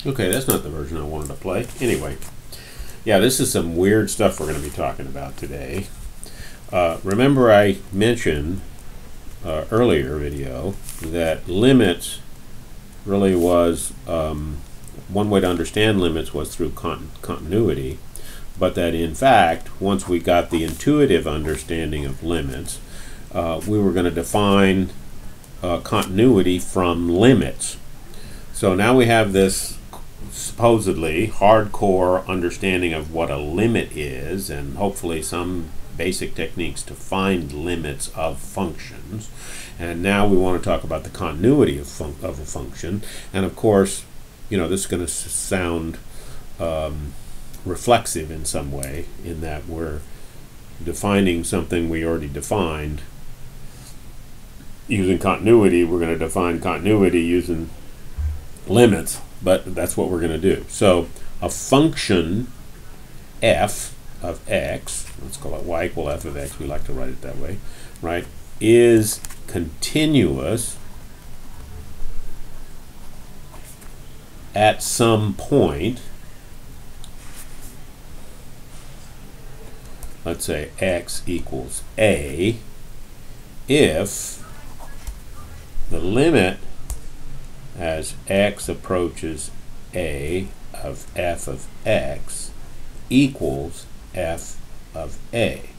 Okay, that's not the version I wanted to play. Anyway, yeah, this is some weird stuff we're going to be talking about today. Remember I mentioned earlier video that limits really was, one way to understand limits was through continuity, but that in fact, once we got the intuitive understanding of limits, we were going to define continuity from limits. So now we have this supposedly hardcore understanding of what a limit is, and hopefully some basic techniques to find limits of functions. And now we want to talk about the continuity of a function. And of course, you know, this is going to sound reflexive in some way, in that we're defining something we already defined using continuity. We're going to define continuity using limits, but that's what we're going to do. So a function f of x, let's call it y equal f of x, we like to write it that way, right, is continuous at some point, let's say x equals a, if the limit as x approaches a of f of x equals f of a.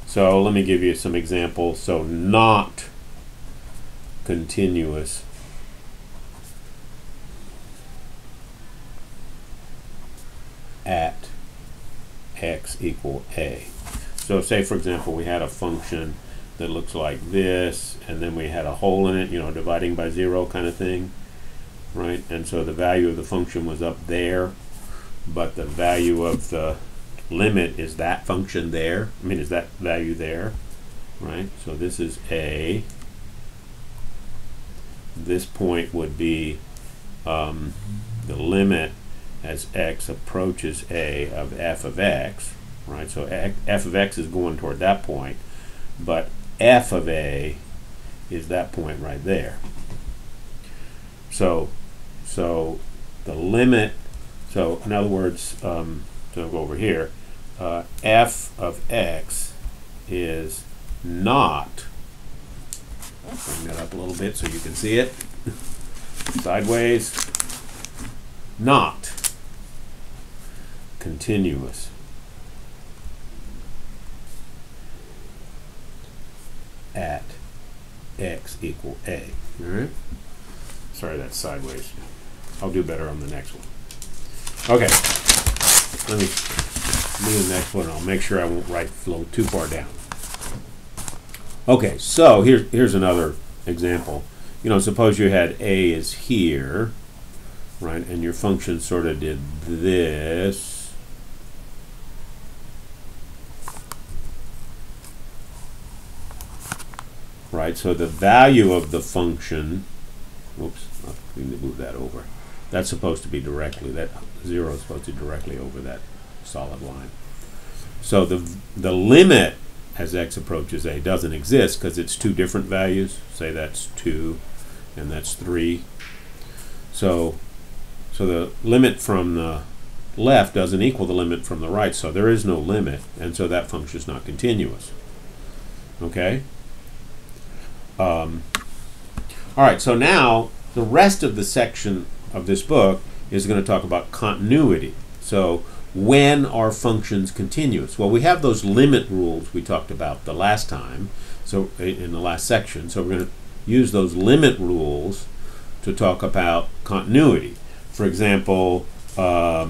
So let me give you some examples. So not continuous at x equal a. So say, for example, we had a function that looks like this, and then we had a hole in it, you know, dividing by 0 kind of thing, right? And so the value of the function was up there, but the value of the limit is that function there. I mean, is that value there, right? So this is a. This point would be the limit as x approaches a of f of x, right? So f of x is going toward that point, but f of a is that point right there. So the limit, so in other words, so I'll go over here, f of x is not, bring that up a little bit so you can see it, sideways, not continuous at x equal a. All right? Sorry, that's sideways. I'll do better on the next one. Okay, let me do the next one. I'll make sure I won't write flow too far down. Okay, so here's another example. You know, suppose you had a is here, right, and your function sort of did this. Right, so the value of the function, oops, I need to move that over. That's supposed to be directly, that 0 is supposed to be directly over that solid line. So the limit as x approaches a doesn't exist because it's two different values. Say that's 2 and that's 3. So the limit from the left doesn't equal the limit from the right, so there is no limit, and so that function is not continuous. Okay? All right, so now the rest of the section of this book is going to talk about continuity. So when are functions continuous? Well, we have those limit rules we talked about the last time, so in the last section. So we're going to use those limit rules to talk about continuity. For example, the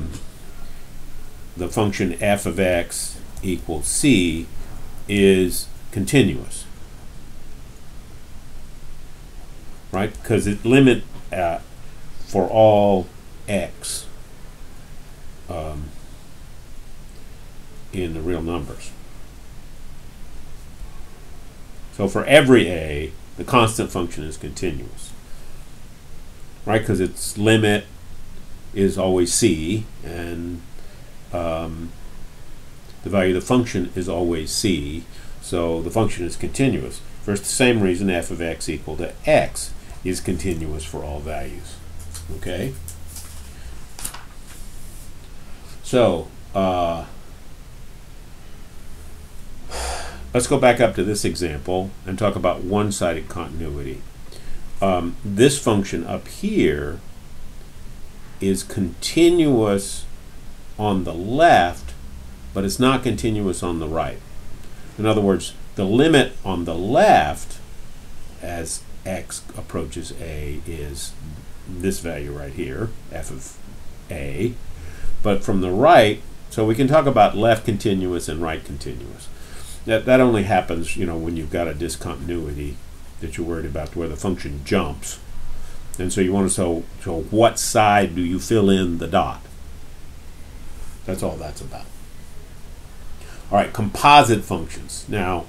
function f of x equals c is continuous. Right, because it limit for all x in the real numbers. So for every a, the constant function is continuous. Right, because its limit is always c, and the value of the function is always c, so the function is continuous. For the same reason, f of x equal to x is continuous for all values. Okay? So let's go back up to this example and talk about one-sided continuity. This function up here is continuous on the left, but it's not continuous on the right. In other words, the limit on the left as x approaches a is this value right here, f of a. But from the right, so we can talk about left continuous and right continuous. That only happens, when you've got a discontinuity that you're worried about where the function jumps. And so you want to so what side do you fill in the dot? That's all that's about. All right, composite functions. Now,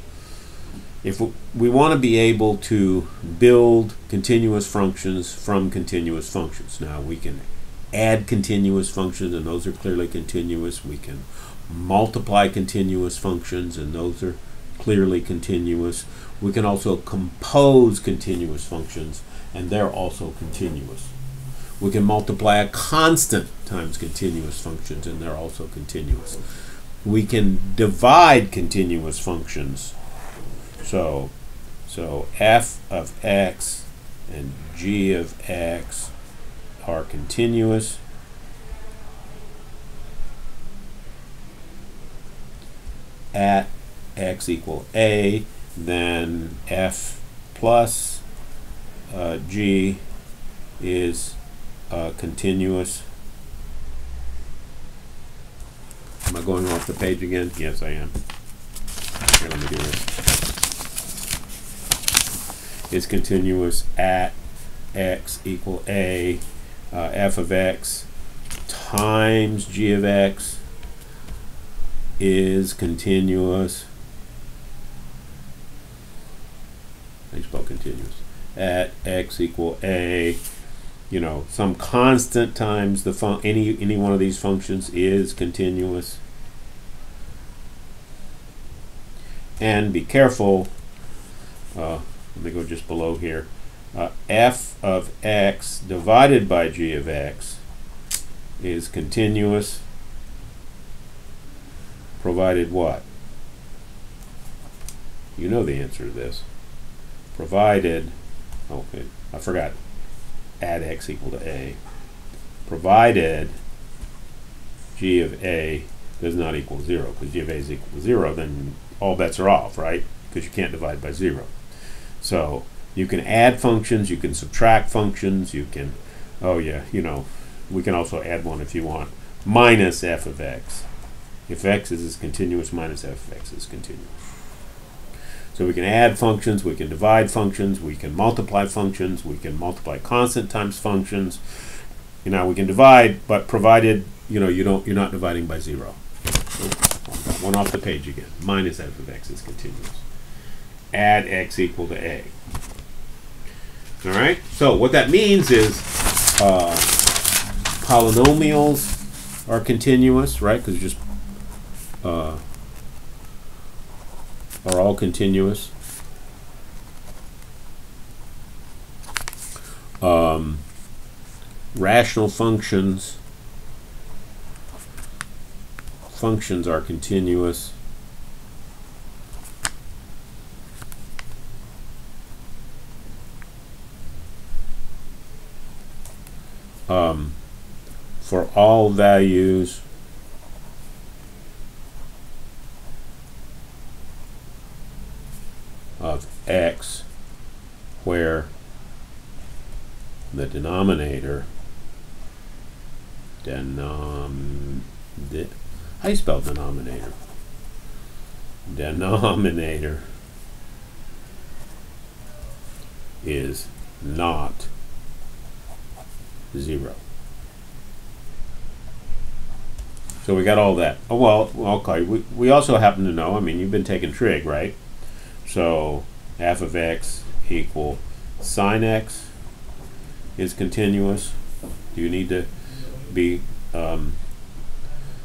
if we want to be able to build continuous functions from continuous functions. Now, we can add continuous functions, and those are clearly continuous. We can multiply continuous functions, and those are clearly continuous. We can also compose continuous functions, and they're also continuous. We can multiply a constant times continuous functions, and they're also continuous. We can divide continuous functions. So f of x and g of x are continuous. At x equal a, then f plus g is continuous. Am I going off the page again? Yes, I am. Here, let me do this. Is continuous at x equal a, f of x times g of x is continuous. I spell continuous. At x equal a, some constant times the any one of these functions is continuous. And be careful. Let me go just below here. F of x divided by g of x is continuous, provided what? You know the answer to this. Provided, okay, I forgot, add x equal to a. Provided g of a does not equal 0, because g of a is equal to 0, then all bets are off, right? Because you can't divide by 0. So you can add functions, you can subtract functions, you can, we can also add one if you want, minus f of x. If x is continuous, minus f of x is continuous. So we can add functions, we can divide functions, we can multiply functions, we can multiply constant times functions. We can divide, but provided you're not dividing by 0. Got one off the page again. Minus f of x is continuous. Add x equal to a. All right. So what that means is polynomials are continuous, right? Because just are all continuous. Rational functions are continuous. For all values of x where the denominator how do you spell denominator? Denominator is not 0. So we got all that. Oh, well, okay. We also happen to know, you've been taking trig, right? So f of x equal sine x is continuous. Do you need to be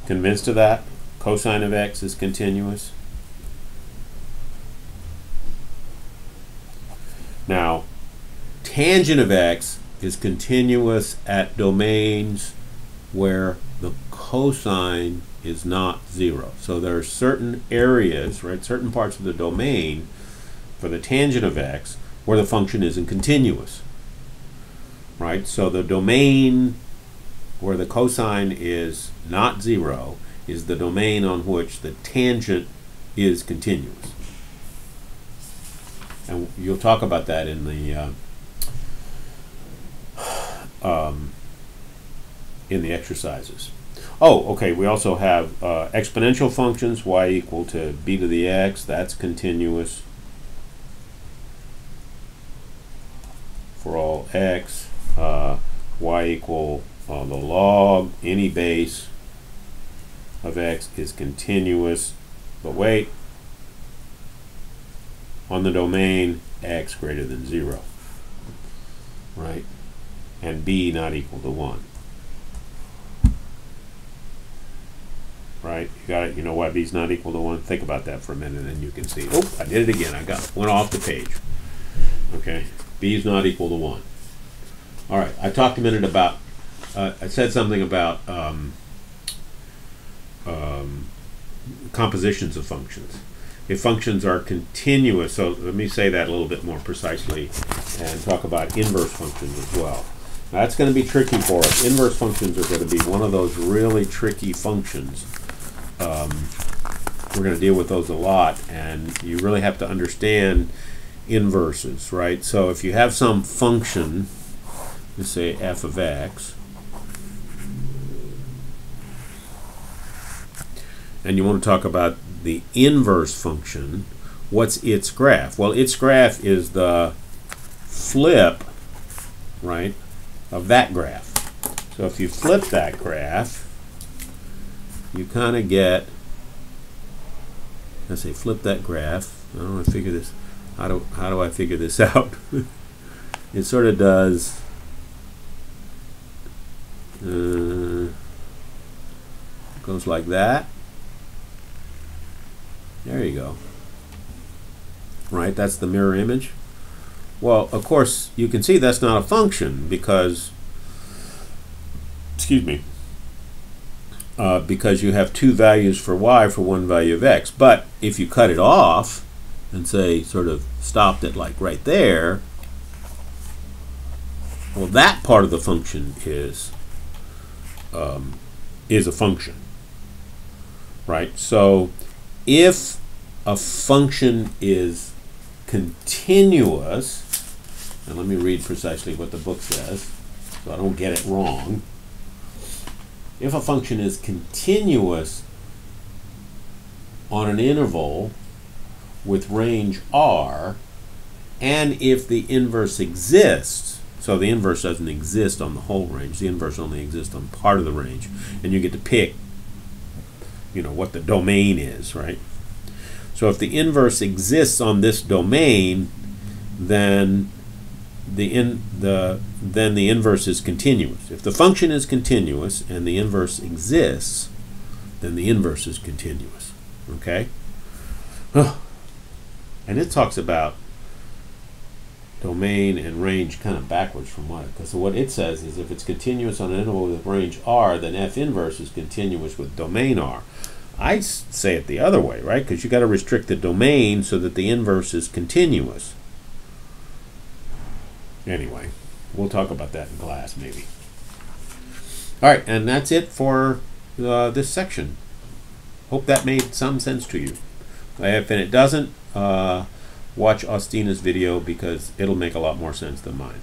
convinced of that? Cosine of x is continuous. Now, tangent of x is continuous at domains where the cosine is not 0. So there are certain areas, right, certain parts of the domain for the tangent of x where the function isn't continuous. Right? So the domain where the cosine is not 0 is the domain on which the tangent is continuous. And you'll talk about that in the exercises. Oh, okay, we also have exponential functions, y equal to b to the x, that's continuous for all x. Y equal the log any base of x is continuous, but wait, on the domain x greater than 0, right? And b not equal to 1. Right? You got it. You know why b is not equal to 1? Think about that for a minute and you can see. Oh, I did it again. I went off the page. Okay? b is not equal to 1. All right. I talked a minute about, I said something about compositions of functions. If functions are continuous, so let me say that a little bit more precisely and talk about inverse functions as well. Now, that's going to be tricky for us. Inverse functions are going to be one of those really tricky functions. We're going to deal with those a lot, and you really have to understand inverses, right? So if you have some function, let's say f of x, and you want to talk about the inverse function, what's its graph? Well, its graph is the flip, right, of that graph. So if you flip that graph, you kind of get, let's say flip that graph. I don't want to figure this, how do I figure this out? It sort of does goes like that. There you go. Right, that's the mirror image. Well, of course, you can see that's not a function because, excuse me, because you have two values for y for one value of x. But if you cut it off and say sort of stopped it like right there, well, that part of the function is a function, right? So if a function is continuous, and let me read precisely what the book says so I don't get it wrong. If a function is continuous on an interval with range r, and if the inverse exists, so the inverse doesn't exist on the whole range, the inverse only exists on part of the range, and you get to pick, you know, what the domain is, right? So if the inverse exists on this domain, then the inverse is continuous. If the function is continuous and the inverse exists, then the inverse is continuous. Okay? And it talks about domain and range kind of backwards from because what it says is if it's continuous on an interval with range r, then f inverse is continuous with domain r. I say it the other way, right? Because you got to restrict the domain so that the inverse is continuous. Anyway, we'll talk about that in class maybe. All right, and that's it for this section. Hope that made some sense to you. If it doesn't, watch Austina's video because it'll make a lot more sense than mine.